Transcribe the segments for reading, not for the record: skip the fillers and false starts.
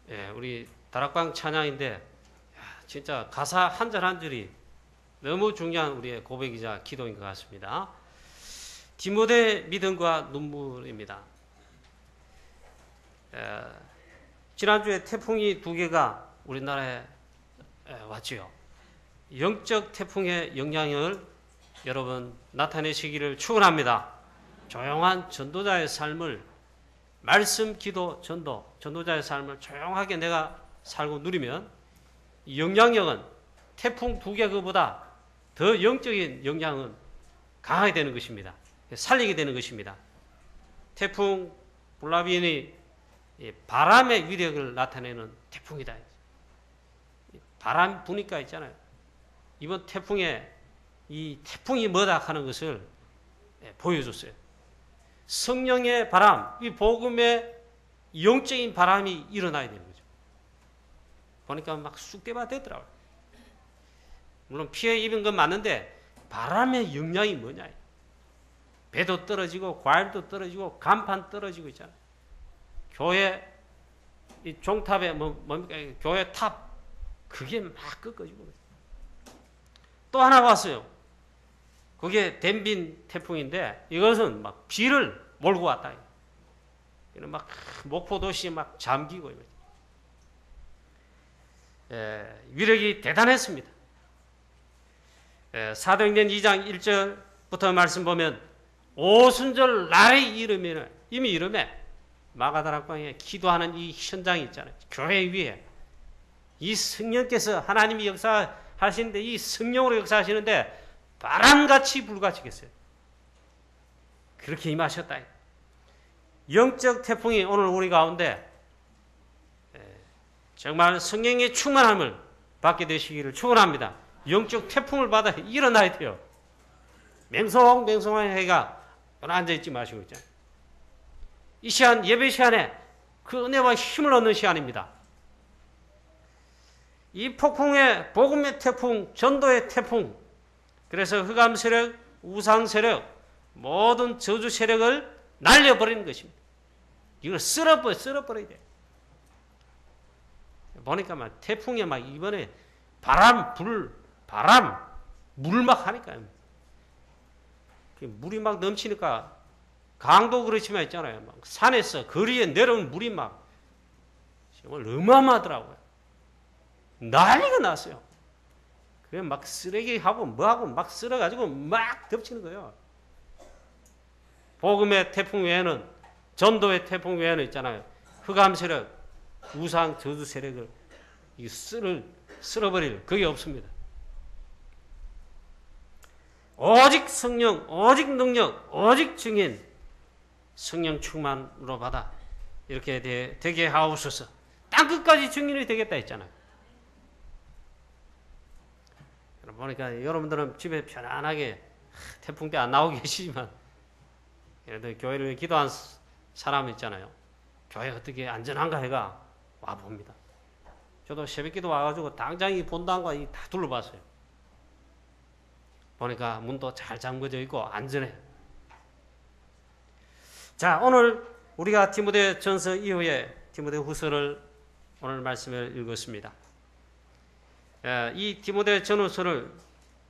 예, 우리 다락방 찬양인데 진짜 가사 한 절 한 절이 너무 중요한 우리의 고백이자 기도인 것 같습니다. 디모데 믿음과 눈물입니다. 지난주에 태풍이 2개가 우리나라에 왔지요. 영적 태풍의 영향을 여러분 나타내시기를 축원합니다. 조용한 전도자의 삶을 말씀, 기도, 전도자의 삶을 조용하게 내가 살고 누리면 이 영향력은 태풍 2개 그보다 더 영적인 영향은 강하게 되는 것입니다. 살리게 되는 것입니다. 태풍 블라빈이 바람의 위력을 나타내는 태풍이다. 바람 부니까 있잖아요. 이번 태풍에 이 태풍이 뭐다 하는 것을 보여줬어요. 성령의 바람, 이 복음의 영적인 바람이 일어나야 되는 거죠. 보니까 막 쑥대밭 되더라고요. 물론 피해 입은 건 맞는데 바람의 영향이 뭐냐. 배도 떨어지고 과일도 떨어지고 간판 떨어지고 있잖아요. 교회 이 종탑에 뭡니까? 교회 탑 그게 막 꺾어지고 또 하나 왔어요. 그게 덴빈 태풍인데 이것은 막 비를 몰고 왔다. 막 목포 도시 막 잠기고 위력이 대단했습니다. 사도행전 2장 1절부터 말씀 보면 오순절 날의 이름에는 이미 이름에 마가다락방에 기도하는 이 현장이 있잖아요. 교회 위에 이 성령께서 하나님이 역사하시는데 이 성령으로 역사하시는데 바람같이 불같이겠어요. 그렇게 임하셨다. 영적 태풍이 오늘 우리 가운데 정말 성령의 충만함을 받게 되시기를 축원합니다. 영적 태풍을 받아 일어나야 돼요. 맹성맹성한 해가 앉아있지 마시고 있잖아요. 이 시간 예배 시간에 그 은혜와 힘을 얻는 시간입니다. 이 폭풍의 복음의 태풍, 전도의 태풍, 그래서 흑암 세력, 우상 세력, 모든 저주 세력을 날려버리는 것입니다. 이걸 쓸어버려야 돼. 보니까 막 태풍이 막 이번에 바람, 물 막 하니까요. 물이 막 넘치니까 강도 그렇지만 있잖아요. 막 산에서 거리에 내려온 물이 막 정말 어마어마하더라고요. 난리가 났어요. 그래 막 쓰레기하고 뭐하고 막 쓸어가지고 막 덮치는 거예요. 복음의 태풍 외에는 전도의 태풍 외에는 있잖아요. 흑암 세력, 우상 저주 세력을 쓸어버릴 그게 없습니다. 오직 성령, 오직 능력, 오직 증인, 성령 충만으로 받아 이렇게 되게 하옵소서. 땅끝까지 증인이 되겠다 했잖아요. 보니까 여러분들은 집에 편안하게 태풍 때 안 나오고 계시지만 그래도 교회를 기도한 사람 있잖아요. 교회 어떻게 안전한가 해가 와봅니다. 저도 새벽기도 와가지고 당장이 본당과 다 둘러봤어요. 보니까 문도 잘 잠궈져 있고 안전해. 자, 오늘 우리가 디모데 전서 이후에 디모데 후서를 오늘 말씀을 읽었습니다. 이 디모데 전후서를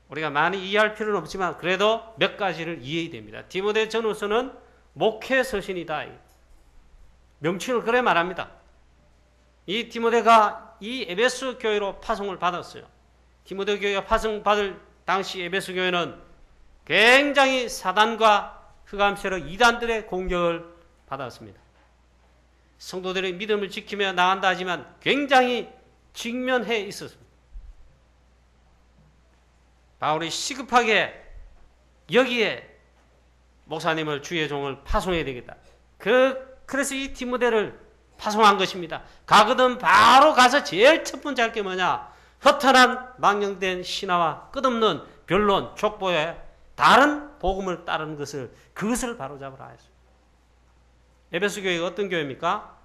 우리가 많이 이해할 필요는 없지만 그래도 몇 가지를 이해해야 됩니다. 디모데 전후서는 목회 서신이다. 명칭을 그래 말합니다. 이 디모데가 이 에베소 교회로 파송을 받았어요. 디모데 교회가 파송받을 당시 에베소 교회는 굉장히 사단과 흑암 세력 이단들의 공격을 받았습니다. 성도들의 믿음을 지키며 나간다 하지만 굉장히 직면해 있었습니다. 바울이 시급하게 여기에 목사님을 주의 종을 파송해야 되겠다. 그래서 이 디모데를 파송한 것입니다. 가거든 바로 가서 제일 첫 번째 할 게 뭐냐? 허탄한 망령된 신화와 끝없는 변론, 족보에 다른 복음을 따르는 그것을 바로잡으라 했어요. 에베소 교회가 어떤 교회입니까?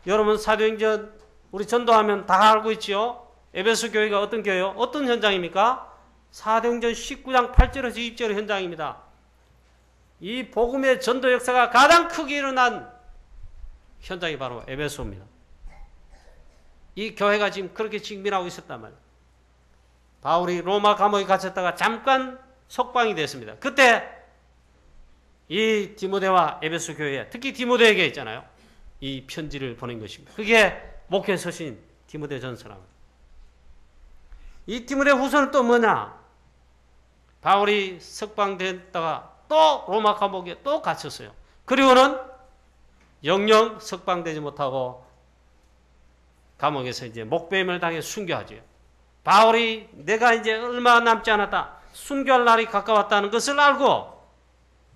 여러분 사도행전 우리 전도하면 다 알고 있지요? 에베소 교회가 어떤 교회요? 어떤 현장입니까? 사도행전 19장 8절에서 20절의 현장입니다. 이 복음의 전도 역사가 가장 크게 일어난 현장이 바로 에베소입니다. 이 교회가 지금 그렇게 직면하고 있었단 말이에요. 바울이 로마 감옥에 갇혔다가 잠깐 석방이 됐습니다. 그때 이 디모데와 에베소 교회에, 특히 디모데에게 있잖아요, 이 편지를 보낸 것입니다. 그게 목회 서신 디모데 전서랍니다. 이 디모데 후서는 또 뭐냐? 바울이 석방됐다가 또 로마 감옥에 또 갇혔어요. 그리고는 영영 석방되지 못하고 감옥에서 이제 목배임을 당해 순교하죠. 바울이 내가 이제 얼마 남지 않았다, 순교할 날이 가까웠다는 것을 알고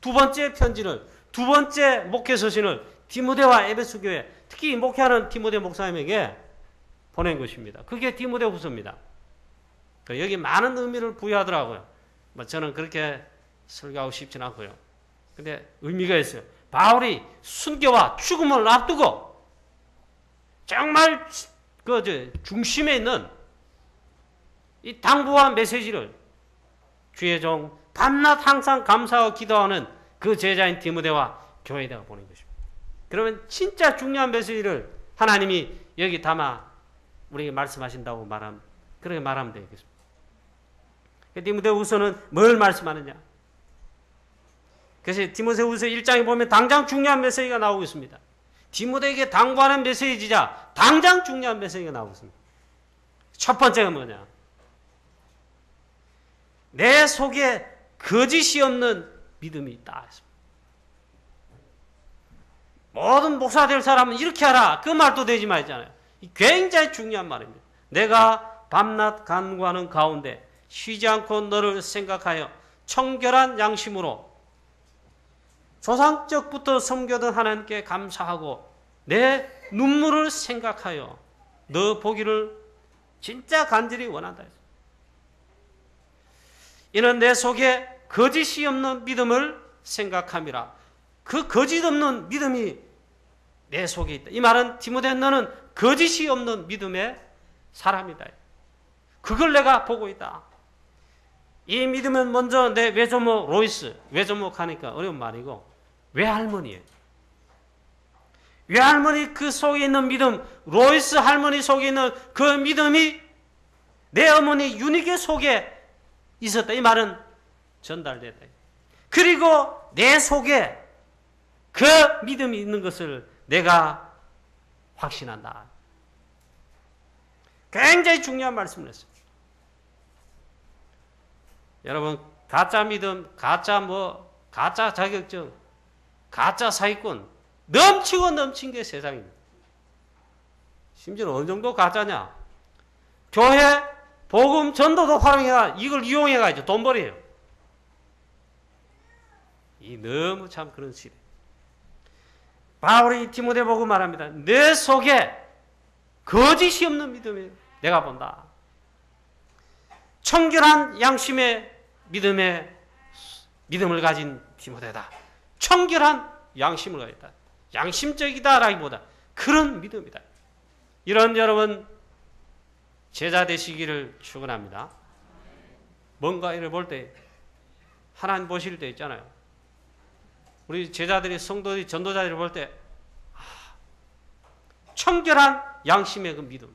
두 번째 편지를, 두 번째 목회 서신을 디모데와 에베소 교회, 특히 목회하는 디모데 목사님에게 보낸 것입니다. 그게 디모데 후서입니다. 여기 많은 의미를 부여하더라고요. 저는 그렇게 설교하고 싶진 않고요. 근데 의미가 있어요. 바울이 순교와 죽음을 앞두고 정말 그 중심에 있는 이 당부와 메시지를 주의 종 밤낮 항상 감사하고 기도하는 그 제자인 디모데와 교회에다가 보낸 것입니다. 그러면 진짜 중요한 메시지를 하나님이 여기 담아 우리에게 말씀하신다고 그렇게 말하면 되겠습니다. 디모데후서는 뭘 말씀하느냐? 그래서 디모데후서 1장에 보면 당장 중요한 메시지가 나오고 있습니다. 디모데에게 당부하는 메시지자 당장 중요한 메시지가 나오고 있습니다. 첫 번째가 뭐냐? 내 속에 거짓이 없는 믿음이 있다. 모든 목사 될 사람은 이렇게 하라, 그 말도 되지 말잖아요. 굉장히 중요한 말입니다. 내가 밤낮 간구하는 가운데 쉬지 않고 너를 생각하여 청결한 양심으로 조상적부터 섬겨던 하나님께 감사하고 내 눈물을 생각하여 너 보기를 진짜 간절히 원한다. 이는 내 속에 거짓이 없는 믿음을 생각함이라. 그 거짓 없는 믿음이 내 속에 있다. 이 말은 디모데 너는 거짓이 없는 믿음의 사람이다. 그걸 내가 보고 있다. 이 믿음은 먼저 내 외조모 로이스, 외조모 하니까 어려운 말이고 외할머니예요. 외할머니 그 속에 있는 믿음, 로이스 할머니 속에 있는 그 믿음이 내 어머니 유니게 속에 있었다. 이 말은 전달됐다. 그리고 내 속에 그 믿음이 있는 것을 내가 확신한다. 굉장히 중요한 말씀을 했어요. 여러분, 가짜 믿음, 가짜 자격증, 가짜 사기꾼 넘치고 넘친 게 세상입니다. 심지어는 어느 정도 가짜냐? 교회 복음 전도도 활용해가 이걸 이용해가지고 돈 벌이에요. 이 너무 참 그런 시대. 바울이 디모데 보고 말합니다. 내 속에 거짓이 없는 믿음을 내가 본다. 청결한 양심의 믿음을 가진 디모데다. 청결한 양심을 가졌다. 양심적이다라기보다 그런 믿음이다. 이런 여러분 제자 되시기를 축원합니다. 뭔가 이를 볼 때 하나님 보실 때 있잖아요. 우리 제자들이 성도들이 전도자들을 볼 때 청결한 양심의 그 믿음.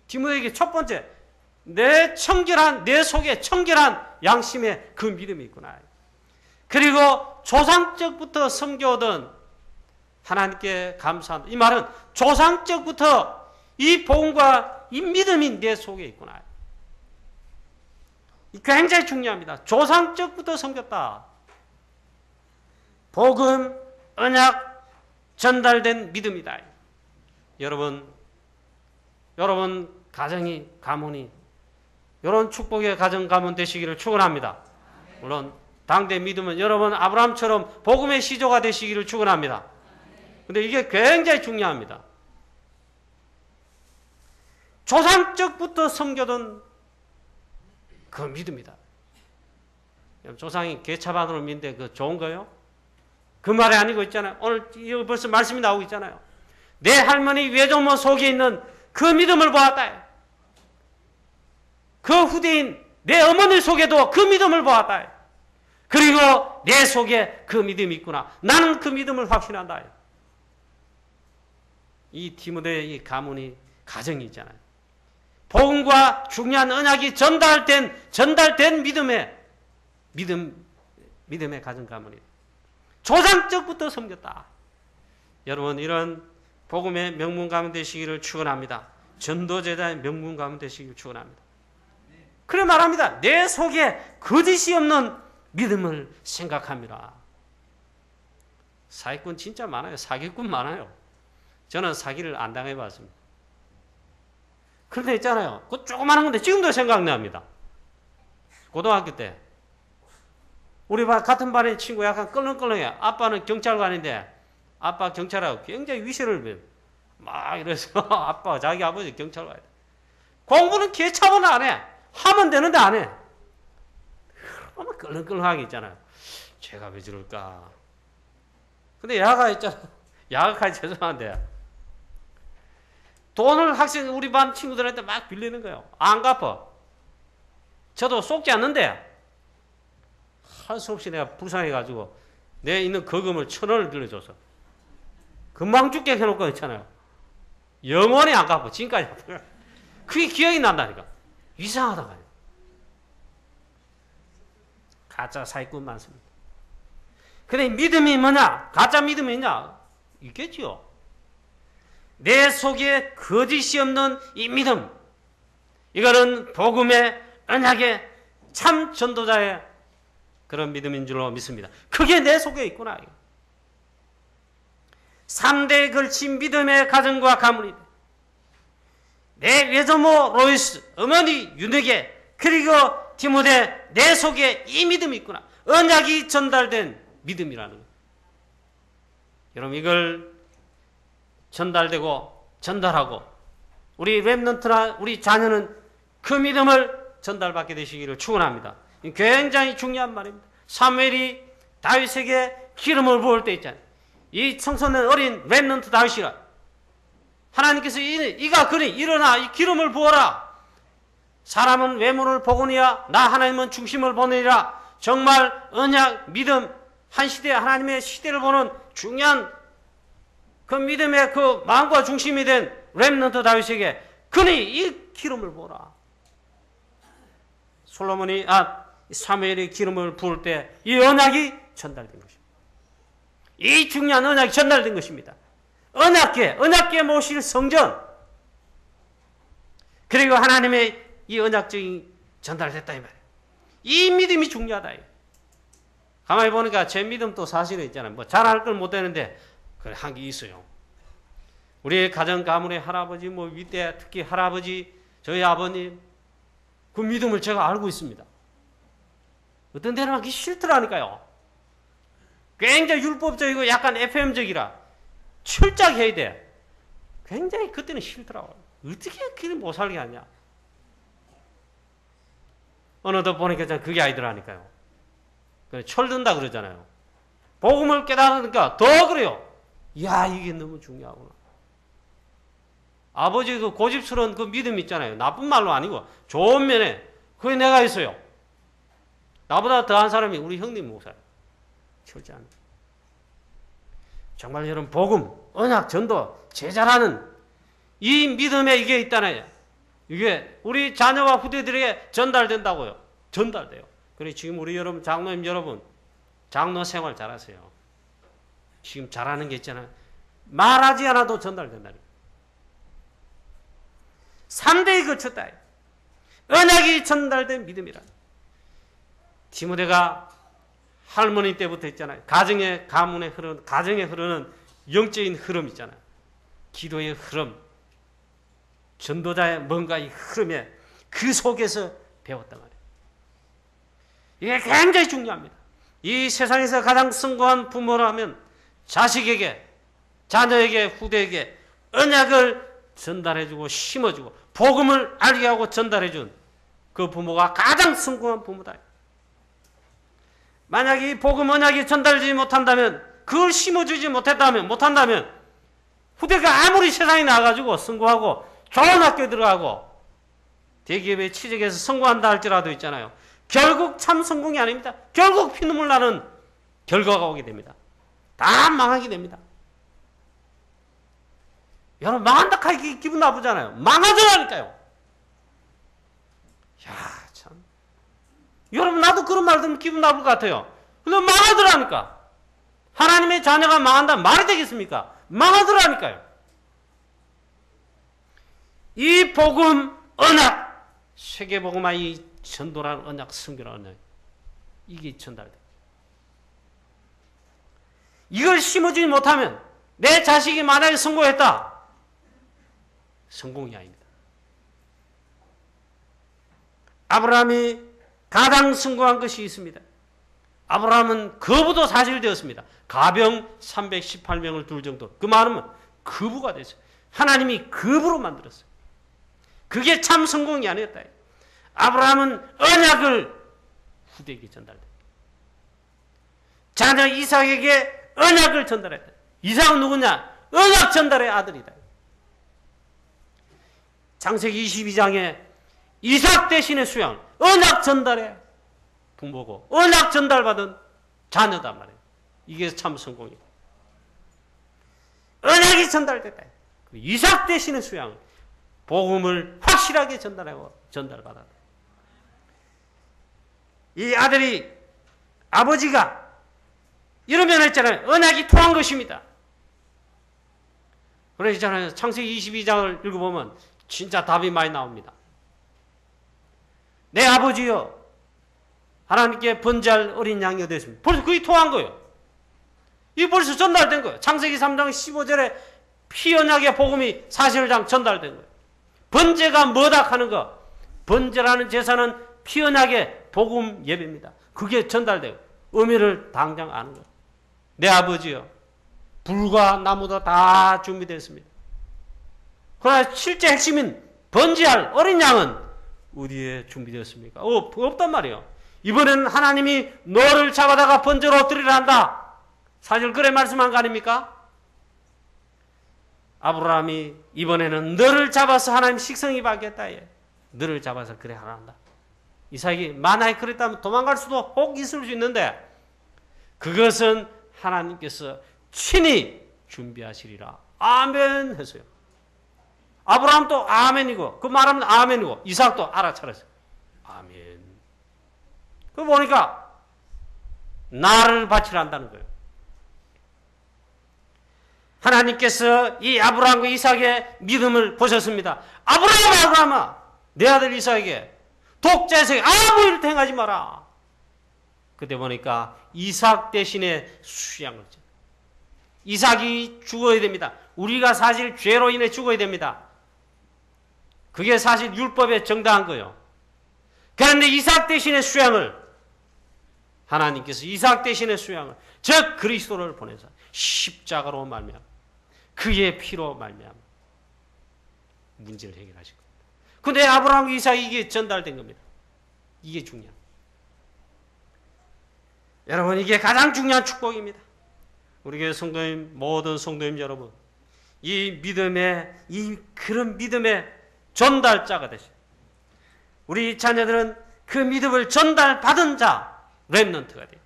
디모데에게 첫 번째 내 속에 청결한 양심의 그 믿음이 있구나. 그리고 조상적부터 섬겨오던 하나님께 감사한다. 이 말은 조상적부터 이 복음과 이 믿음이 내 속에 있구나. 굉장히 중요합니다. 조상적부터 섬겼다. 복음, 언약, 전달된 믿음이다. 여러분 가정이, 가문이 이런 축복의 가정 가문 되시기를 축원합니다. 물론 당대 믿음은 여러분 아브라함처럼 복음의 시조가 되시기를 축원합니다. 근데 이게 굉장히 중요합니다. 조상적부터 섬겨던 그 믿음이다. 조상이 개차반으로 믿는데 그 좋은 거요? 그 말이 아니고 있잖아요. 오늘 벌써 말씀이 나오고 있잖아요. 내 할머니 외조모 속에 있는 그 믿음을 보았다. 그 후대인 내 어머니 속에도 그 믿음을 보았다. 그리고 내 속에 그 믿음이 있구나. 나는 그 믿음을 확신한다. 이 디모데의 이 가문이 가정이 있잖아요. 복음과 중요한 언약이 전달된 믿음의 가정 가문이 조상적부터 섬겼다. 여러분, 이런 복음의 명문 가문 되시기를 축원합니다. 전도제자의 명문 가문 되시기를 축원합니다. 그래 말합니다. 내 속에 거짓이 없는 믿음을 생각합니다. 사기꾼 진짜 많아요. 사기꾼 많아요. 저는 사기를 안 당해봤습니다. 그런데 있잖아요. 그 조그마한 건데 지금도 생각납니다. 고등학교 때 우리 같은 반의 친구 약간 껄렁껄렁해. 아빠는 경찰관인데 아빠 경찰하고 굉장히 위세를 막 이래서 아빠가 자기 아버지 경찰관이다. 공부는 개차면 안 해. 하면 되는데 안 해. 그러면 껄렁껄렁하게 있잖아요. 제가 왜 저럴까. 근데 야가 있잖아. 야가까지 죄송한데 돈을 학생 우리 반 친구들한테 막 빌리는 거예요. 안 갚아. 저도 속지 않는데 할 수 없이 내가 불쌍해가지고 내 있는 거금을 1,000원을 빌려줘서 금방 죽게 해놓고 있잖아요. 영원히 안 갚아. 지금까지. 그게 기억이 난다니까. 이상하다가. 가짜 사기꾼 많습니다. 근데 믿음이 뭐냐? 가짜 믿음이 있냐? 있겠지요. 내 속에 거짓이 없는 이 믿음. 이거는 복음의 언약의 참 전도자의 그런 믿음인 줄로 믿습니다. 그게 내 속에 있구나. 3대에 걸친 믿음의 가정과 가문이 내 외조모 로이스, 어머니 윤에게 그리고 디모데 내 속에 이 믿음이 있구나. 언약이 전달된 믿음이라는 거예요. 여러분 이걸 전달하고 우리 렘넌트나 우리 자녀는 그 믿음을 전달받게 되시기를 축원합니다. 굉장히 중요한 말입니다. 사무엘이 다윗에게 기름을 부을 때 있잖아요. 이 청소년 어린 렘넌트 다윗이라 하나님께서 이가 그리 일어나 이 기름을 부어라. 사람은 외모를 보거니와 나 하나님은 중심을 보느니라. 정말 언약 믿음 한 시대 하나님의 시대를 보는 중요한 그 믿음의 그 마음과 중심이 된 렘넌트 다윗에게 그니 이 기름을 부어라. 사무엘이 기름을 부을 때 이 언약이 전달된 것입니다. 이 중요한 언약이 전달된 것입니다. 언약궤 모실 성전 그리고 하나님의 이 언약적인 전달됐다 이 말이에요. 이 믿음이 중요하다. 가만히 보니까 제 믿음도 사실은 있잖아요. 뭐 잘할 걸 못되는데 그래 한 게 있어요. 우리 가정 가문의 할아버지 윗대 특히 할아버지 저희 아버님 그 믿음을 제가 알고 있습니다. 어떤 데는 하기 싫더라니까요. 굉장히 율법적이고 약간 FM적이라 철저하게 해야 돼. 굉장히 그때는 싫더라고요. 어떻게 그렇게 못 살게 하냐. 어느덧 보니까 그게 아니더라니까요. 철든다 그러잖아요. 복음을 깨달으니까 더 그래요. 이야 이게 너무 중요하구나. 아버지 그 고집스러운 그 믿음 있잖아요. 나쁜 말로 아니고 좋은 면에 그게 내가 있어요. 나보다 더한 사람이 우리 형님 목사예요. 철저한. 정말 여러분 복음, 언약, 전도, 제자라는 이 믿음에 이게 있다네요. 이게 우리 자녀와 후대들에게 전달된다고요. 전달돼요. 그래 지금 우리 여러분 장로님 여러분 장로 생활 잘하세요. 지금 잘하는 게 있잖아요. 말하지 않아도 전달된다니까. 3대에 거쳤다. 언약이 전달된 믿음이라. 디모데가 할머니 때부터 있잖아요. 가정의 흐르는 영적인 흐름 있잖아요. 기도의 흐름, 전도자의 뭔가 이 흐름에 그 속에서 배웠단 말이에요. 이게 굉장히 중요합니다. 이 세상에서 가장 성공한 부모라면 자식에게, 자녀에게, 후대에게 언약을 전달해주고 심어주고 복음을 알게 하고 전달해준 그 부모가 가장 성공한 부모다. 만약에 이 복음 언약이 전달되지 못한다면 그걸 심어주지 못한다면 후대가 아무리 세상에 나가가지고 성공하고 좋은 학교에 들어가고 대기업에 취직해서 성공한다 할지라도 있잖아요. 결국 참 성공이 아닙니다. 결국 피눈물 나는 결과가 오게 됩니다. 다 망하게 됩니다. 여러분 망한다 하기 기분 나쁘잖아요. 망하더라니까요. 야, 참. 여러분 나도 그런 말 들으면 기분 나쁠 것 같아요. 근데 망하더라니까. 하나님의 자녀가 망한다면 말이 되겠습니까? 망하더라니까요. 이 복음 언약, 세계복음화 이 전도라는 언약, 성교라는 언약, 이게 전달돼요. 이걸 심어주지 못하면 내 자식이 만약에 성공했다. 성공이 아닙니다. 아브라함이 가장 성공한 것이 있습니다. 아브라함은 거부도 사실되었습니다. 가병 318명을 둘 정도. 그 말은 거부가 됐어요. 하나님이 거부로 만들었어요. 그게 참 성공이 아니었다. 아브라함은 언약을 후대에게 전달했다. 자녀 이삭에게 언약을 전달했다. 이삭은 누구냐? 언약 전달의 아들이다. 창세기 22장에 이삭 대신의 수양, 언약 전달의 부모고 언약 전달받은 자녀단 말이에요. 이게 참 성공이다. 언약이 전달됐다. 이삭 대신의 수양, 복음을 확실하게 전달받았다. 이 아들이 아버지가 이러면 했잖아요. 언약이 통한 것입니다. 그러잖아요. 창세기 22장을 읽어보면 진짜 답이 많이 나옵니다. 내 아버지여, 하나님께 번제할 어린 양이 어디 있습니까? 벌써 그게 통한 거예요. 이게 벌써 전달된 거예요. 창세기 3장 15절에 피 언약의 복음이 사실상 전달된 거예요. 번제가 뭐다 하는 거. 번제라는 제사는 피 언약의 복음 예배입니다. 그게 전달되고 의미를 당장 아는 거예요. 내 아버지여, 불과 나무도 다 준비됐습니다. 그러나 실제 핵심인 번제할 어린 양은 어디에 준비되었습니까? 없단 말이에요. 이번에는 하나님이 너를 잡아다가 번제로 드리라 한다. 사실 그래 말씀한 거 아닙니까? 아브라함이 이번에는 너를 잡아서 하나님 식성이 받겠다. 너를 잡아서 그래 하라 한다. 이삭이 만약에 그랬다면 도망갈 수도 혹 있을 수 있는데 그것은 하나님께서 친히 준비하시리라. 아멘 했어요. 아브라함도 아멘이고 그 말하면 아멘이고 이삭도 알아차렸어요. 아멘. 그거 보니까 나를 바치라 한다는 거예요. 하나님께서 이 아브라함과 이삭의 믿음을 보셨습니다. 아브라함아 내 아들 이삭에게 독자에게 아무 일을 행하지 마라. 그때 보니까 이삭 대신에 수양을 줘. 이삭이 죽어야 됩니다. 우리가 사실 죄로 인해 죽어야 됩니다. 그게 사실 율법에 정당한 거예요. 그런데 이삭 대신의 수양을 하나님께서 이삭 대신의 수양을 즉 그리스도를 보내서 십자가로 말미암아 그의 피로 말미암아 문제를 해결하실 겁니다. 근데 아브라함과 이삭이 이게 전달된 겁니다. 이게 중요합니다. 여러분 이게 가장 중요한 축복입니다. 우리 교회 성도님 모든 성도님 여러분 이 믿음의 그런 믿음의 전달자가 되세요. 우리 자녀들은 그 믿음을 전달받은 자 렘넌트가 돼요.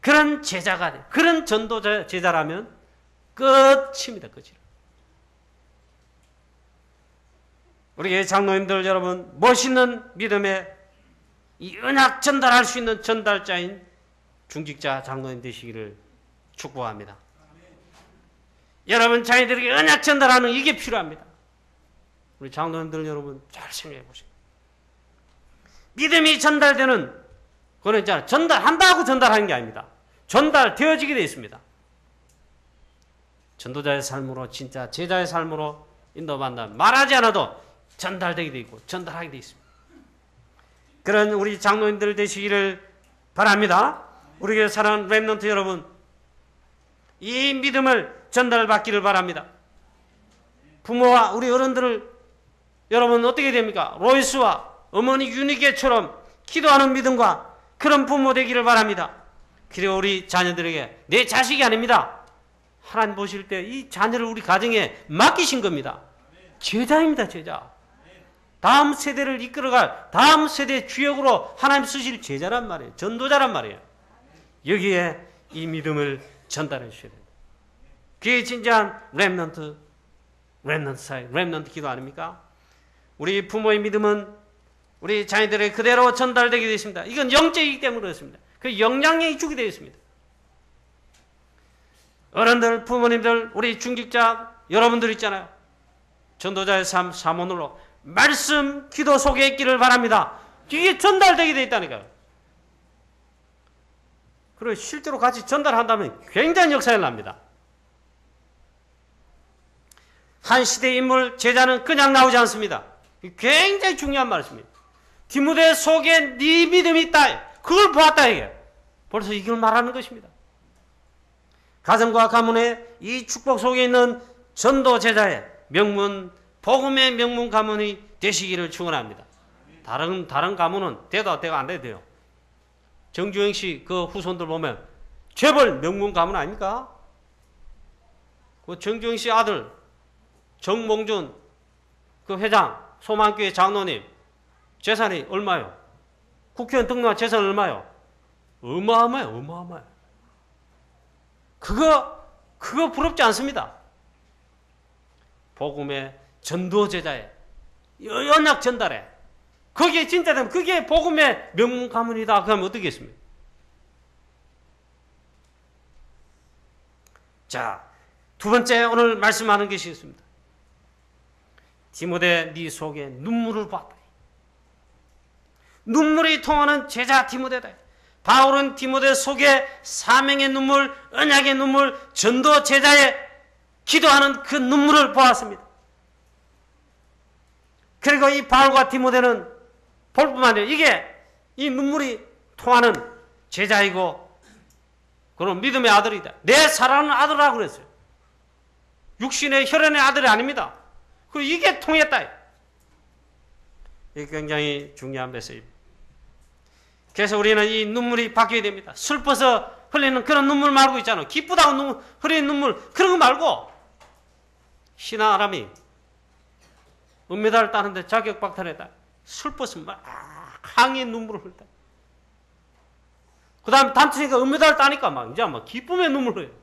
그런 제자가 돼요. 그런 전도자 제자라면 끝입니다. 끝이라. 우리 교회 장로님들 여러분 멋있는 믿음의 이 언약 전달할 수 있는 전달자인 중직자 장로님 되시기를 축복합니다. 여러분 자녀들에게 언약 전달하는 이게 필요합니다. 우리 장로님들 여러분 잘 생각해 보세요. 믿음이 전달되는 그거는 있잖아요. 전달한다고 전달하는 게 아닙니다. 전달되어지게 되어 있습니다. 전도자의 삶으로 진짜 제자의 삶으로 인도받는다. 말하지 않아도 전달되게 되어 있고 전달하게 되어 있습니다. 그런 우리 장로님들 되시기를 바랍니다. 우리 교회 사랑하는 렘넌트 여러분 이 믿음을 전달받기를 바랍니다. 부모와 우리 어른들을 여러분 어떻게 됩니까? 로이스와 어머니 유니게처럼 기도하는 믿음과 그런 부모 되기를 바랍니다. 그리고 우리 자녀들에게 내 자식이 아닙니다. 하나님 보실 때 이 자녀를 우리 가정에 맡기신 겁니다. 제자입니다. 제자. 다음 세대를 이끌어갈 다음 세대의 주역으로 하나님 쓰실 제자란 말이에요. 전도자란 말이에요. 여기에 이 믿음을 전달해 주셔야 됩니다. 그게 진짜한 렘넌트 렘넌트 사역, 렘넌트 기도 아닙니까? 우리 부모의 믿음은 우리 자녀들에게 그대로 전달되게 되어 있습니다. 이건 영적이기 때문에 그렇습니다. 그 영향력이 주게 되어 있습니다. 어른들, 부모님들, 우리 중직자 여러분들 있잖아요. 전도자의 삶 사모늘로 말씀, 기도 속에 있기를 바랍니다. 이게 전달되게 되어 있다니까요. 그리고 실제로 같이 전달한다면 굉장히 역사가 납니다. 한 시대의 인물, 제자는 그냥 나오지 않습니다. 굉장히 중요한 말씀입니다. 디모데 속에 네 믿음이 있다. 그걸 보았다 이게. 벌써 이걸 말하는 것입니다. 가정과 가문의 이 축복 속에 있는 전도 제자의 명문, 복음의 명문 가문이 되시기를 축원합니다. 다른 가문은 돼도 안 돼도 돼요. 정주영 씨 그 후손들 보면 재벌 명문 가문 아닙니까? 그 정주영 씨 아들 정몽준 그 회장, 소망교회 장로님 재산이 얼마요? 국회의원 등록한 재산 얼마요? 어마어마해요. 그거 부럽지 않습니다. 복음의 전도 제자에 연약 전달해. 그게 진짜 되면 그게 복음의 명문 가문이다. 그러면 어떻겠습니까? 자, 두 번째 오늘 말씀하는 것이 있습니다. 디모데 네 속에 눈물을 봤다. 눈물이 통하는 제자 디모데다. 바울은 디모데 속에 사명의 눈물, 언약의 눈물, 전도 제자의 기도하는 그 눈물을 보았습니다. 그리고 이 바울과 디모데는 볼 뿐만 아니라 이게 이 눈물이 통하는 제자이고 그런 믿음의 아들이다. 내 사랑하는 아들이라고 그랬어요. 육신의 혈연의 아들이 아닙니다. 그리고 이게 통했다. 이게 굉장히 중요한 메시지입니다. 그래서 우리는 이 눈물이 바뀌어야 됩니다. 슬퍼서 흘리는 그런 눈물 말고 있잖아요. 기쁘다고 흘리는 눈물 그런 거 말고 신한 사람이 은메달을 따는데 자격 박탈했다. 슬퍼서 막 항의 눈물을 흘렸다. 그 다음에 단체니까 은메달을 따니까 막 이제 막 기쁨의 눈물을 흘려요.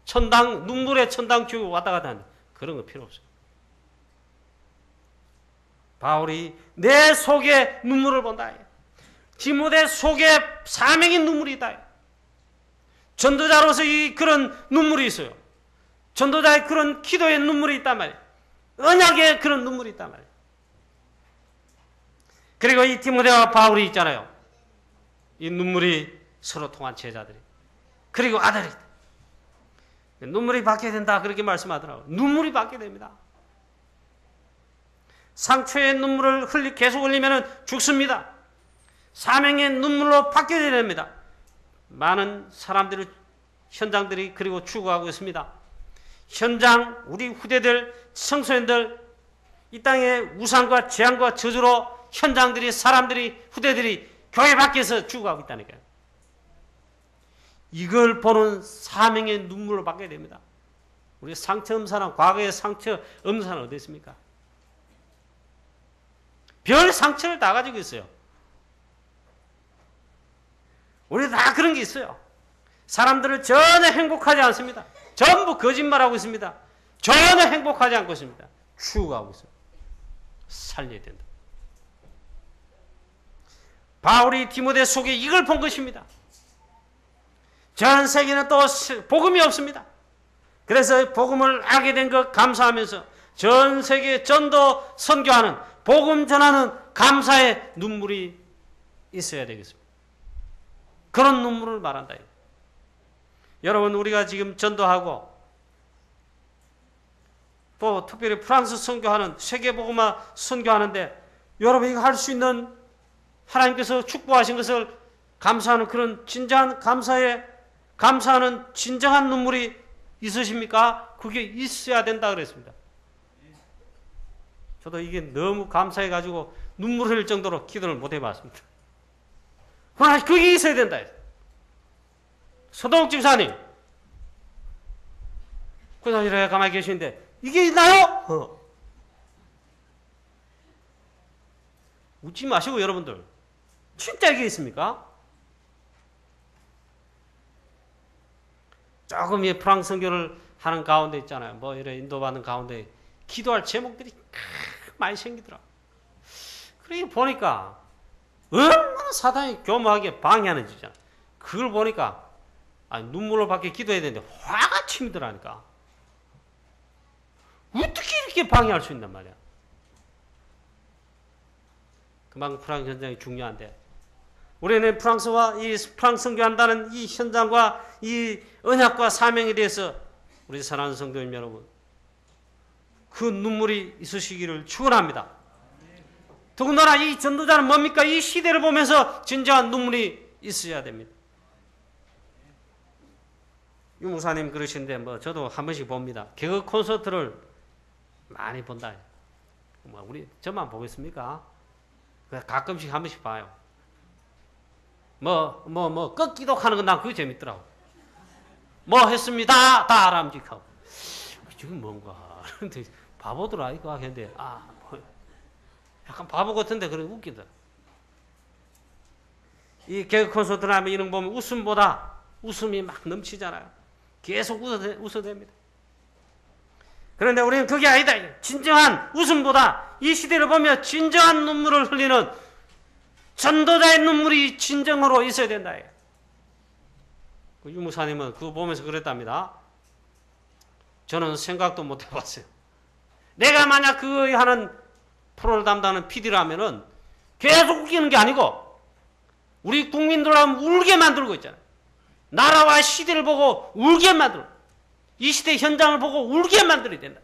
천당 눈물에 천당 주고 왔다 갔다 하는 그런 거 필요 없어요. 바울이 내 속에 눈물을 본다. 디모데 속에 사명의 눈물이 있다. 전도자로서 그런 눈물이 있어요. 전도자의 그런 기도의 눈물이 있단 말이에요. 언약의 그런 눈물이 있단 말이에요. 그리고 이 디모데와 바울이 있잖아요. 이 눈물이 서로 통한 제자들이. 그리고 아들이. 눈물이 받게 된다. 그렇게 말씀하더라고요. 눈물이 받게 됩니다. 상처의 눈물을 계속 흘리면 죽습니다. 사명의 눈물로 바뀌어야 됩니다. 많은 사람들이, 현장들이 그리고 추구하고 있습니다. 현장, 우리 후대들, 청소년들, 이 땅의 우상과 재앙과 저주로 현장들이, 사람들이, 후대들이 교회 밖에서 죽어가고 있다니까요. 이걸 보는 사명의 눈물로 바뀌어야 됩니다. 우리 상처 없는 사람, 과거의 상처 없는 사람 어디 있습니까? 별 상처를 다 가지고 있어요. 우리 다 그런 게 있어요. 사람들을 전혀 행복하지 않습니다. 전부 거짓말하고 있습니다. 전혀 행복하지 않고 있습니다. 추구하고 있어요. 살려야 된다. 바울이 디모데 속에 이걸 본 것입니다. 전 세계는 또 복음이 없습니다. 그래서 복음을 알게 된 것 감사하면서 전 세계 전도 선교하는 복음 전하는 감사의 눈물이 있어야 되겠습니다. 그런 눈물을 말한다. 여러분 우리가 지금 전도하고 또 특별히 프랑스 선교하는 세계복음화 선교하는데 여러분 이거 할 수 있는 하나님께서 축복하신 것을 감사하는 그런 진정한 감사하는 진정한 눈물이 있으십니까? 그게 있어야 된다 그랬습니다. 저도 이게 너무 감사해가지고 눈물 흘릴 정도로 기도를 못 해봤습니다. 그러나 그게 있어야 된다. 서동욱 집사님, 그 사실에 가만히 계시는데 이게 있나요? 웃지 마시고 여러분들, 진짜 이게 있습니까? 조금 프랑스 선교를 하는 가운데 있잖아요. 뭐 이런 인도받는 가운데 기도할 제목들이 많이 생기더라. 그러니 보니까 얼마나 사단이 교묘하게 방해하는 짓이잖아. 그걸 보니까 눈물로 밖에 기도해야 되는데 화가 치밀더라니까. 어떻게 이렇게 방해할 수 있단 말이야. 그만큼 프랑스 현장이 중요한데 우리는 프랑스와 이 프랑스 선교한다는 이 현장과 이 언약과 사명에 대해서 우리 사랑하는 성도님 여러분 그 눈물이 있으시기를 축원합니다. 더군다나 이 전도자는 뭡니까? 이 시대를 보면서 진정한 눈물이 있어야 됩니다. 유 목사님 그러시는데 저도 한 번씩 봅니다. 개그 콘서트를 많이 본다. 우리 저만 보겠습니까? 가끔씩 한 번씩 봐요. 꺾기도 하는 건 난 그게 재밌더라고. 했습니다. 다 아람직하고. 지금 뭔가. 그런데 바보더라, 이거 하겠는데, 약간 바보 같은데, 그래, 웃기다. 이 개그 콘서트나 하면 이런 거 보면 웃음보다 웃음이 막 넘치잖아요. 계속 웃어댑니다. 그런데 우리는 그게 아니다. 진정한 웃음보다 이 시대를 보며 진정한 눈물을 흘리는 전도자의 눈물이 진정으로 있어야 된다. 유 목사님은 그거 보면서 그랬답니다. 저는 생각도 못 해봤어요. 내가 만약 그 하는 프로를 담당하는 PD라면은 계속 웃기는 게 아니고 우리 국민들을 울게 만들고 있잖아요. 나라와 시대를 보고 울게 만들고 이 시대 현장을 보고 울게 만들어야 된다.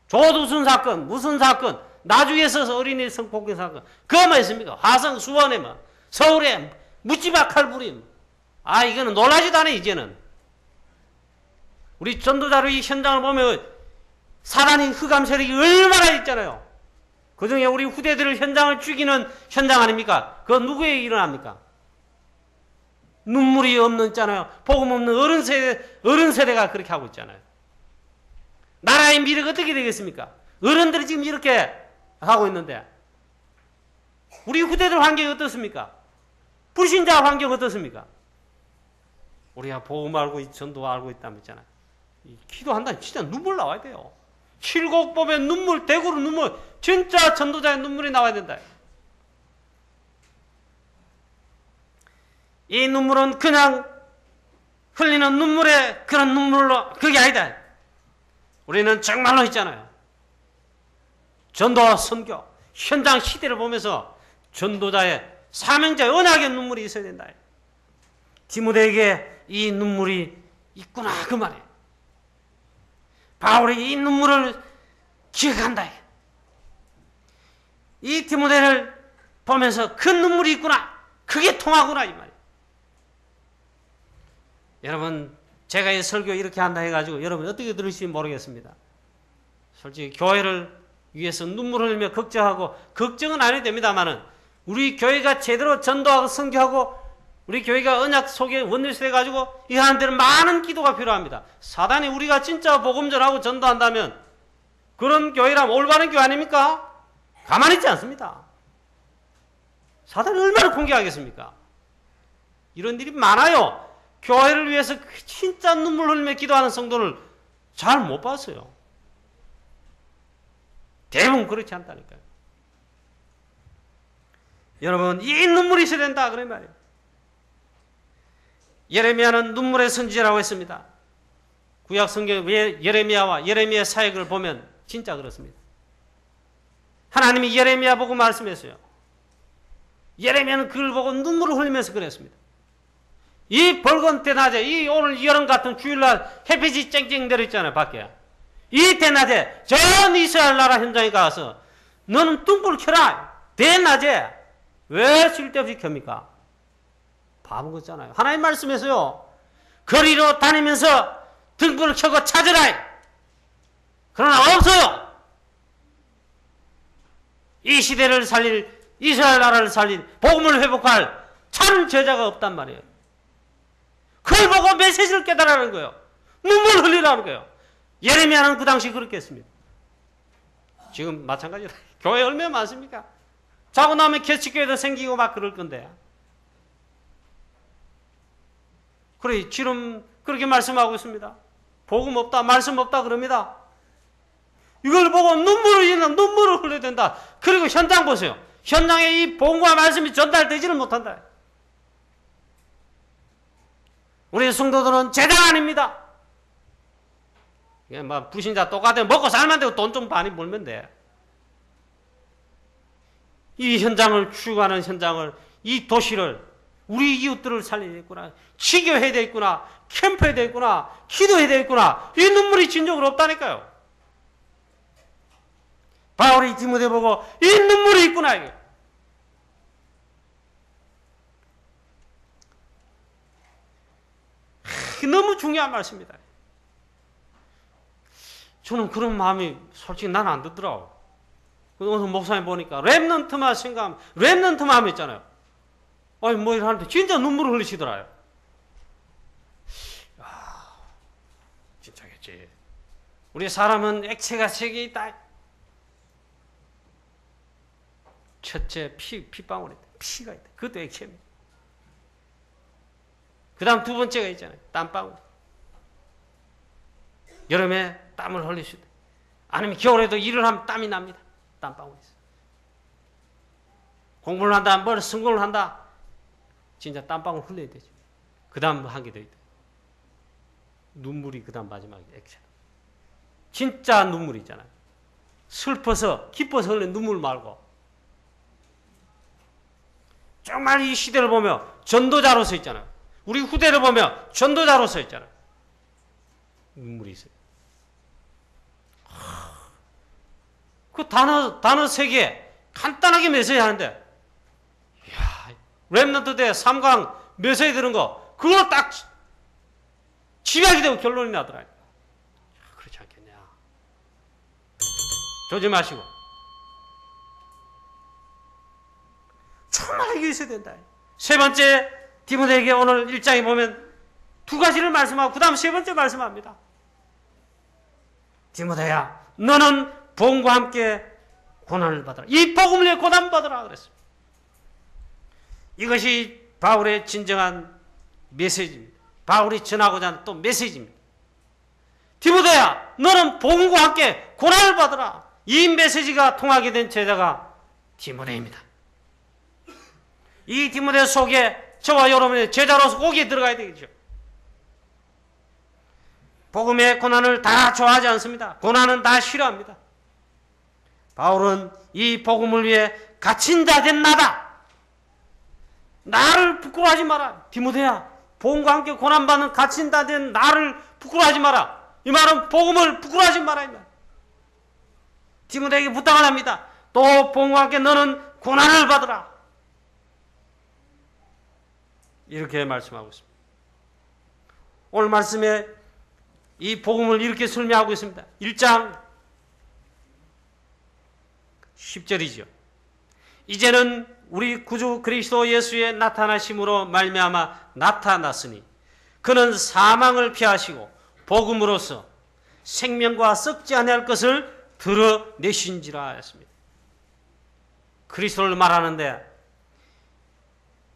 조두순 사건, 무슨 사건, 나주에서 어린이 성폭행 사건, 그거 뭐 있습니까? 화성 수원에 서울에 묻지마 칼부림. 이거는 놀라지도 않아, 이제는. 우리 전도자로 이 현장을 보면 사단이 흑암 세력이 얼마나 있잖아요. 그 중에 우리 후대들을 현장을 죽이는 현장 아닙니까? 그건 누구에게 일어납니까? 눈물이 있잖아요. 복음 없는 어른 세대가 그렇게 하고 있잖아요. 나라의 미래가 어떻게 되겠습니까? 어른들이 지금 이렇게 하고 있는데 우리 후대들 환경이 어떻습니까? 불신자 환경 어떻습니까? 우리가 복음 알고 전도 알고 있다면 있잖아요. 기도한다면 진짜 눈물 나와야 돼요. 칠곡법에 눈물, 대구로 눈물, 진짜 전도자의 눈물이 나와야 된다. 이 눈물은 그냥 흘리는 눈물의 그런 눈물로 그게 아니다. 우리는 정말로 있잖아요. 전도와 선교, 현장 시대를 보면서 전도자의 사명자의 언약의 눈물이 있어야 된다. 디모데에게 이 눈물이 있구나 그 말이에요. 바울이 이 눈물을 기억한다. 이 디모데를 보면서 그 눈물이 있구나. 그게 통하구나 이 말이에요. 여러분 제가 이 설교 이렇게 한다 해가지고 여러분 어떻게 들으실지 모르겠습니다. 솔직히 교회를 위해서 눈물을 흘리며 걱정하고 걱정은 안 해도 됩니다만은 우리 교회가 제대로 전도하고 선교하고 우리 교회가 언약 속에 원내시대 가지고 이 하는 데는 많은 기도가 필요합니다. 사단이 우리가 진짜 복음전하고 전도한다면 그런 교회라면 올바른 교회 아닙니까? 가만히 있지 않습니다. 사단이 얼마나 공격하겠습니까? 이런 일이 많아요. 교회를 위해서 진짜 눈물 흘리며 기도하는 성도를 잘 못 봤어요. 대부분 그렇지 않다니까요. 여러분 이 눈물이 있어야 된다 그런 말이에요. 예레미야는 눈물의 선지자라고 했습니다. 구약 성경 예레미야와 예레미야 사역을 보면 진짜 그렇습니다. 하나님이 예레미야 보고 말씀했어요. 예레미야는 그걸 보고 눈물을 흘리면서 그랬습니다. 이 벌건 대낮에 이 오늘 여름 같은 주일날 햇빛이 쨍쨍 내렸잖아요 밖에. 이 대낮에 전 이스라엘 나라 현장에 가서 너는 뚱불 켜라. 대낮에 왜 쓸데없이 켭니까? 바보 같잖아요. 하나님 말씀에서요. 거리로 다니면서 등불을 켜고 찾으라. 그러나 없어요. 이 시대를 살릴 이스라엘 나라를 살린 복음을 회복할 참 제자가 없단 말이에요. 그걸 보고 메시지를 깨달으라는 거예요. 눈물 흘리라는 거예요. 예레미야는 그 당시 그렇게 했습니다. 지금 마찬가지다. 교회 얼마나 많습니까? 자고 나면 개척교회도 생기고 막 그럴 건데. 그래 지금 그렇게 말씀하고 있습니다. 복음 없다, 말씀 없다 그럽니다. 이걸 보고 눈물을 흘려야 된다. 그리고 현장 보세요. 현장에 이 복음과 말씀이 전달되지를 못한다. 우리 성도들은 제자가 아닙니다. 뭐 불신자 똑같아 먹고 살면 되고 돈 좀 많이 벌면 돼. 이 현장을 추구하는 현장을, 이 도시를, 우리 이웃들을 살려야 되겠구나, 치교해야 되겠구나, 캠프해야 되겠구나, 기도해야 되겠구나. 이 눈물이 진정으로 없다니까요. 바울이 디모데 보고 이 눈물이 있구나. 이게. 너무 중요한 말씀입니다. 저는 그런 마음이 솔직히 난 안 들더라고. 오늘 목사님 보니까 렘넌트만 생각하면, 렘넌트 마음 있잖아요. 아니 뭐 이러는데 진짜 눈물을 흘리시더라요. 진짜겠지. 우리 사람은 액체가 세 개 있다. 첫째 피방울이 있다. 피가 있다. 그것도 액체입니다. 그 다음 두 번째가 있잖아요. 땀방울. 여름에 땀을 흘리시다. 아니면 겨울에도 일을 하면 땀이 납니다. 땀방울이 있어요. 공부를 한다, 뭘 성공을 한다. 진짜 땀방울 흘려야 되죠. 그 다음 한 개 더 있다. 눈물이 그 다음 마지막에 액체. 진짜 눈물이 있잖아요. 슬퍼서, 기뻐서 흘리는 눈물 말고. 정말 이 시대를 보며 전도자로서 있잖아요. 우리 후대를 보며 전도자로서 있잖아요. 눈물이 있어요. 그 단어 세 개 간단하게 메시지 하는데, 이야, 렘넌트 대 3강 메시지 들은 거, 그걸 딱 집약이 되고 결론이 나더라고요. 그렇지 않겠냐. 조심하시고. 정말 이게 있어야 된다. 세 번째, 디모데에게 오늘 1장에 보면 두 가지를 말씀하고 그 다음 세 번째 말씀합니다. 디모데야, 너는 복음과 함께 고난을 받으라. 이 복음을 위해 고난 받으라 그랬습니다. 이것이 바울의 진정한 메시지입니다. 바울이 전하고자 하는 또 메시지입니다. 디모데야, 너는 복음과 함께 고난을 받으라. 이 메시지가 통하게 된 제자가 디모데입니다. 이 디모데 속에 저와 여러분의 제자로서 거기에 들어가야 되겠죠. 복음의 고난을 다 좋아하지 않습니다. 고난은 다 싫어합니다. 바울은 이 복음을 위해 갇힌 자 된 나다. 나를 부끄러워하지 마라. 디모데야, 복음과 함께 고난받는 갇힌 자 된 나를 부끄러워하지 마라. 이 말은 복음을 부끄러워하지 마라. 이 말. 디모데에게 부탁을 합니다. 또 복음과 함께 너는 고난을 받으라. 이렇게 말씀하고 있습니다. 오늘 말씀에 이 복음을 이렇게 설명하고 있습니다. 1장 10절이죠. 이제는 우리 구주 그리스도 예수의 나타나심으로 말미암아 나타났으니 그는 사망을 피하시고 복음으로써 생명과 썩지 아니할 것을 드러내신지라 했습니다. 그리스도를 말하는데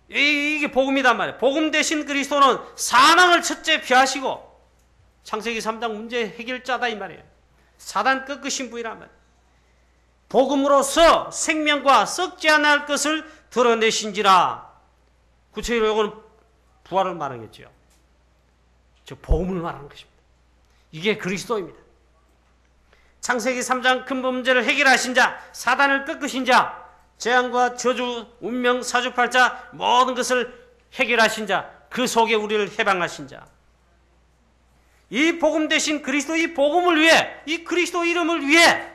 이게 복음이단 말이에요. 복음 대신 그리스도는 사망을 첫째 피하시고 창세기 3장 문제 해결자다 이 말이에요. 사단 꺾으신 분이란 말이에요. 복음으로써 생명과 썩지 않을 것을 드러내신지라. 구체적으로 이거는 부활을 말하겠죠. 저 복음을 말하는 것입니다. 이게 그리스도입니다. 창세기 3장 근본 문제를 해결하신 자, 사단을 꺾으신 자, 재앙과 저주, 운명, 사주팔자 모든 것을 해결하신 자, 그 속에 우리를 해방하신 자. 이 복음 대신 그리스도 이 복음을 위해, 이 그리스도 이름을 위해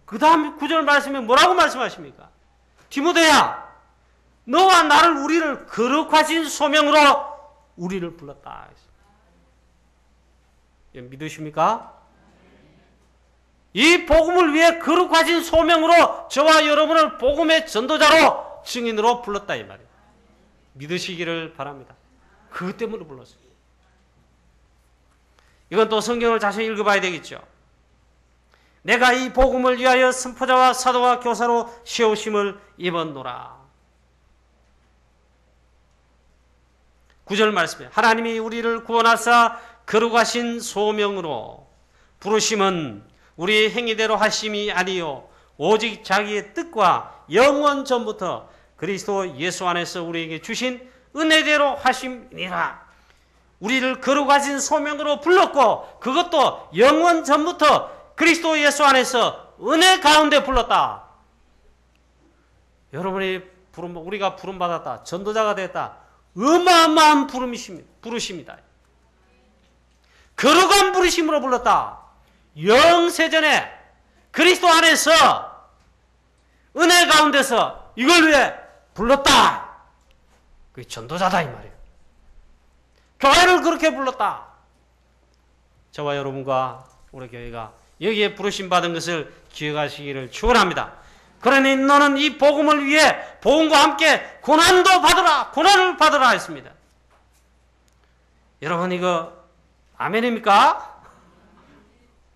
그 다음 구절 말씀에 뭐라고 말씀하십니까? 디모데야, 너와 나를 우리를 거룩하신 소명으로 우리를 불렀다. 믿으십니까? 이 복음을 위해 거룩하신 소명으로 저와 여러분을 복음의 전도자로 증인으로 불렀다 이 말이에요. 믿으시기를 바랍니다. 그것 때문에 불렀습니다. 이건 또 성경을 자세히 읽어봐야 되겠죠. 내가 이 복음을 위하여 선포자와 사도와 교사로 세우심을 입었노라. 9절 말씀에 하나님이 우리를 구원하사 거룩하신 소명으로 부르심은 우리의 행위대로 하심이 아니요 오직 자기의 뜻과 영원 전부터 그리스도 예수 안에서 우리에게 주신 은혜대로 하심이니라. 우리를 거룩하신 소명으로 불렀고 그것도 영원 전부터 그리스도 예수 안에서 은혜 가운데 불렀다. 여러분이 우리가 부름받았다. 전도자가 됐다. 어마어마한 부르심이다. 거룩한 부르심으로 불렀다. 영세전에 그리스도 안에서 은혜 가운데서 이걸 위해 불렀다. 그게 전도자다 이 말이에요. 교회를 그렇게 불렀다. 저와 여러분과 우리 교회가 여기에 부르심 받은 것을 기억하시기를 축원합니다. 그러니 너는 이 복음을 위해 복음과 함께 고난도 받으라. 고난을 받으라 했습니다. 여러분 이거 아멘입니까?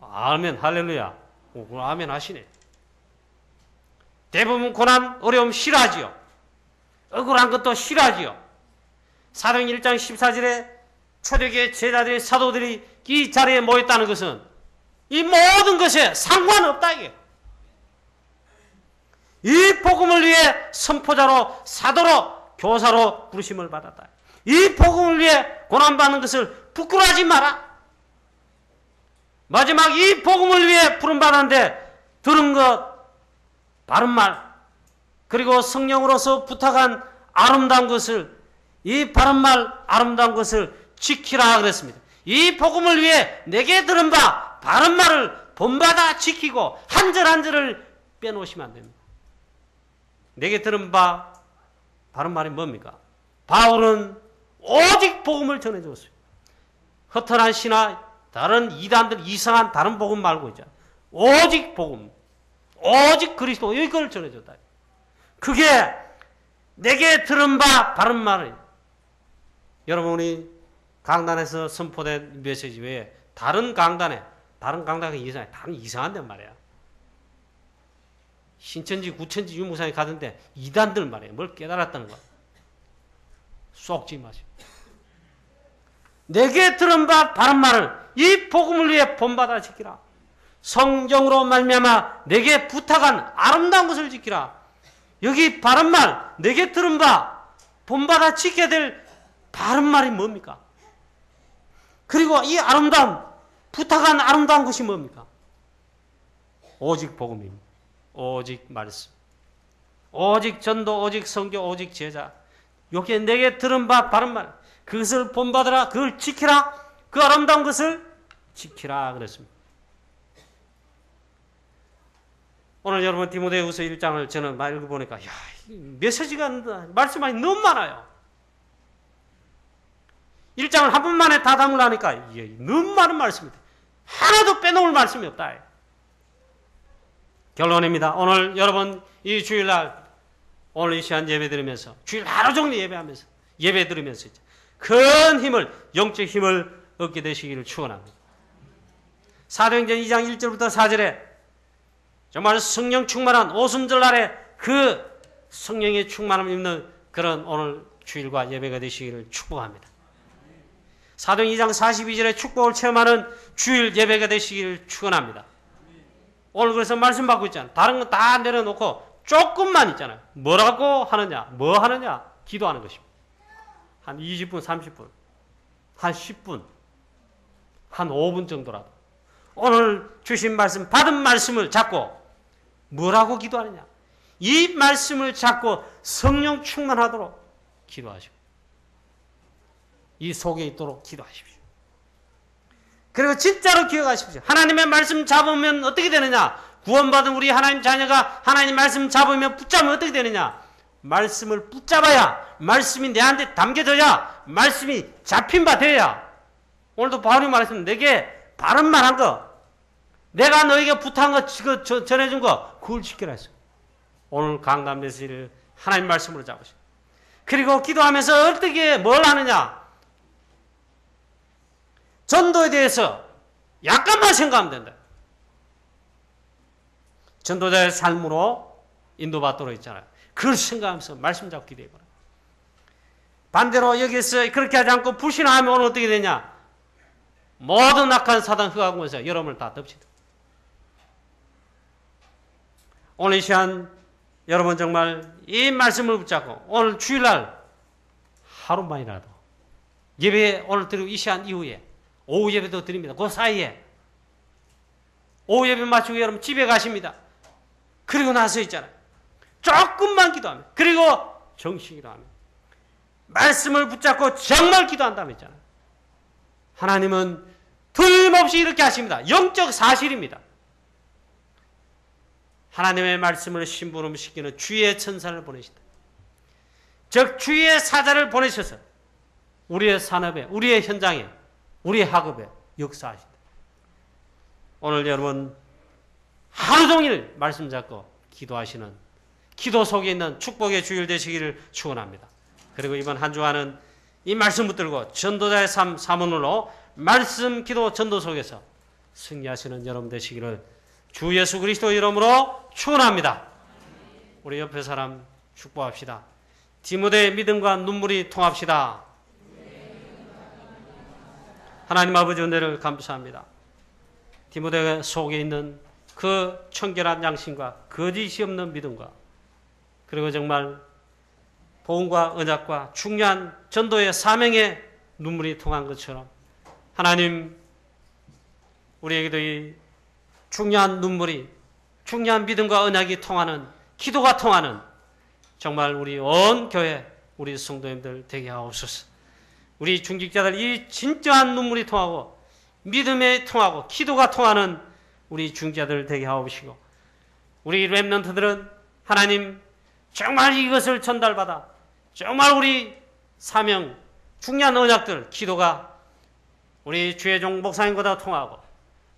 아멘 할렐루야. 오, 아멘 하시네. 대부분 고난 어려움 싫어하지요. 억울한 것도 싫어하지요. 사도행 1장 14절에 초대교회 제자들이 사도들이 이 자리에 모였다는 것은 이 모든 것에 상관없다 이게. 이 복음을 위해 선포자로 사도로 교사로 부르심을 받았다. 이 복음을 위해 고난받는 것을 부끄러워하지 마라. 마지막 이 복음을 위해 부름받았는데 들은 것 바른 말 그리고 성령으로서 부탁한 아름다운 것을 이 바른 말 아름다운 것을 지키라 그랬습니다. 이 복음을 위해 내게 들은 바 바른 말을 본받아 지키고 한 절 한 절을 빼놓으시면 안 됩니다. 내게 들은 바 바른 말이 뭡니까? 바울은 오직 복음을 전해줬어요. 허탄한 신화 다른 이단들 이상한 다른 복음 말고 있잖아. 오직 복음 오직 그리스도 이걸 전해줬다. 그게 내게 들은 바 바른 말을 여러분이 강단에서 선포된 메시지 외에 다른 강단이 이상해. 다른 이상한데 말이야. 신천지, 구천지, 유무상에 가던데 이단들 말이에요. 뭘 깨달았다는 거야. 쏙지 마시고. 내게 들은 바 바른 말을 이 복음을 위해 본받아 지키라. 성경으로 말미암아 내게 부탁한 아름다운 것을 지키라. 여기 바른 말, 내게 들은 바 본받아 지켜야 될 바른 말이 뭡니까? 그리고 이 아름다운 부탁한 아름다운 것이 뭡니까? 오직 복음입니다. 오직 말씀, 오직 전도, 오직 선교, 오직 제자. 여기에 내게 들은 바 바른 말, 그것을 본받으라, 그걸 지키라, 그 아름다운 것을 지키라 그랬습니다. 오늘 여러분 디모데후서 1장을 저는 읽어보니까 야, 메시지가 말씀이 너무 많아요. 1장을 한 번만에 다 담으려니까 너무 많은 말씀입니다. 하나도 빼놓을 말씀이 없다. 결론입니다. 오늘 여러분 이 주일날 오늘 이 시간 예배 드리면서 주일 하루 종일 예배하면서 예배 드리면서 큰 힘을 영적 힘을 얻게 되시기를 축원합니다. 사도행전 2장 1절부터 4절에 정말 성령 충만한 오순절날에 그 성령의 충만함을 입는 그런 오늘 주일과 예배가 되시기를 축복합니다. 사도행전 2장 42절에 축복을 체험하는 주일 예배가 되시기를 축원합니다. 오늘 그래서 말씀 받고 있잖아요. 다른 건 다 내려놓고 조금만 있잖아요. 뭐라고 하느냐? 뭐 하느냐? 기도하는 것입니다. 한 20분, 30분, 한 10분, 한 5분 정도라도 오늘 주신 말씀, 받은 말씀을 잡고 뭐라고 기도하느냐? 이 말씀을 잡고 성령 충만하도록 기도하십시오. 이 속에 있도록 기도하십시오. 그리고 진짜로 기억하십시오. 하나님의 말씀 잡으면 어떻게 되느냐? 구원받은 우리 하나님 자녀가 하나님 말씀 잡으면 붙잡으면 어떻게 되느냐? 말씀을 붙잡아야 말씀이 내한테 담겨져야 말씀이 잡힌 바 돼야. 오늘도 바울이 말했습니다. 내게 바른 말 한 거, 내가 너에게 부탁한 거 전해준 거 그걸 지키라 했어요. 오늘 강단 메시지를 하나님 말씀으로 잡으시고 그리고 기도하면서 어떻게 뭘 하느냐? 전도에 대해서 약간만 생각하면 된다. 전도자의 삶으로 인도받도록 있잖아요. 그걸 생각하면서 말씀 잡고 기도해보라. 반대로 여기서 그렇게 하지 않고 불신하면 오늘 어떻게 되냐? 모든 악한 사단 흑암에서 여러분을 다 덮치도록. 오늘 이 시간 여러분 정말 이 말씀을 붙잡고 오늘 주일날 하루만이라도 예배 오늘 드리고 이 시간 이후에 오후 예배도 드립니다. 그 사이에 오후 예배 마치고 여러분 집에 가십니다. 그리고 나서 있잖아요. 조금만 기도하면, 그리고 정식 기도하면, 말씀을 붙잡고 정말 기도한다면 있잖아요. 하나님은 틀림없이 이렇게 하십니다. 영적 사실입니다. 하나님의 말씀을 심부름시키는 주의 천사를 보내신다. 즉 주의 사자를 보내셔서 우리의 산업에, 우리의 현장에, 우리의 학업에 역사하신다. 오늘 여러분 하루 종일 말씀 잡고 기도하시는, 기도 속에 있는 축복의 주일 되시기를 축원합니다. 그리고 이번 한 주간은 이 말씀 붙들고 전도자의 삶 사문으로 말씀 기도 전도 속에서 승리하시는 여러분 되시기를 주 예수 그리스도 이름으로 축원합니다. 우리 옆에 사람 축복합시다. 디모데의 믿음과 눈물이 통합시다. 하나님 아버지 은혜를 감사합니다. 디모데 속에 있는 그 청결한 양심과 거짓이 없는 믿음과, 그리고 정말 복음과 언약과 중요한 전도의 사명에 눈물이 통한 것처럼 하나님 우리에게도 이 중요한 눈물이, 중요한 믿음과 언약이 통하는, 기도가 통하는 정말 우리 온 교회, 우리 성도님들 되게 하옵소서. 우리 중직자들 이 진정한 눈물이 통하고 믿음에 통하고 기도가 통하는 우리 중직자들 되게 하옵시고, 우리 렘넌트들은 하나님 정말 이것을 전달받아 정말 우리 사명, 중요한 언약들, 기도가 우리 주의종 목사님과도 통하고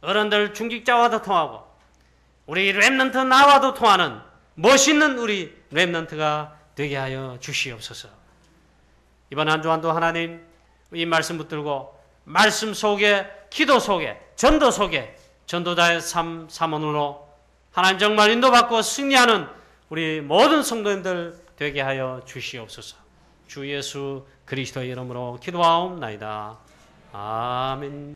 어른들 중직자와도 통하고 우리 렘넌트 나와도 통하는 멋있는 우리 렘넌트가 되게 하여 주시옵소서. 이번 한 주간도 하나님 이 말씀 붙들고 말씀 속에, 기도 속에, 전도 속에 전도자의 삶 사문으로 하나님 정말 인도받고 승리하는 우리 모든 성도님들 되게 하여 주시옵소서. 주 예수 그리스도의 이름으로 기도하옵나이다. 아멘.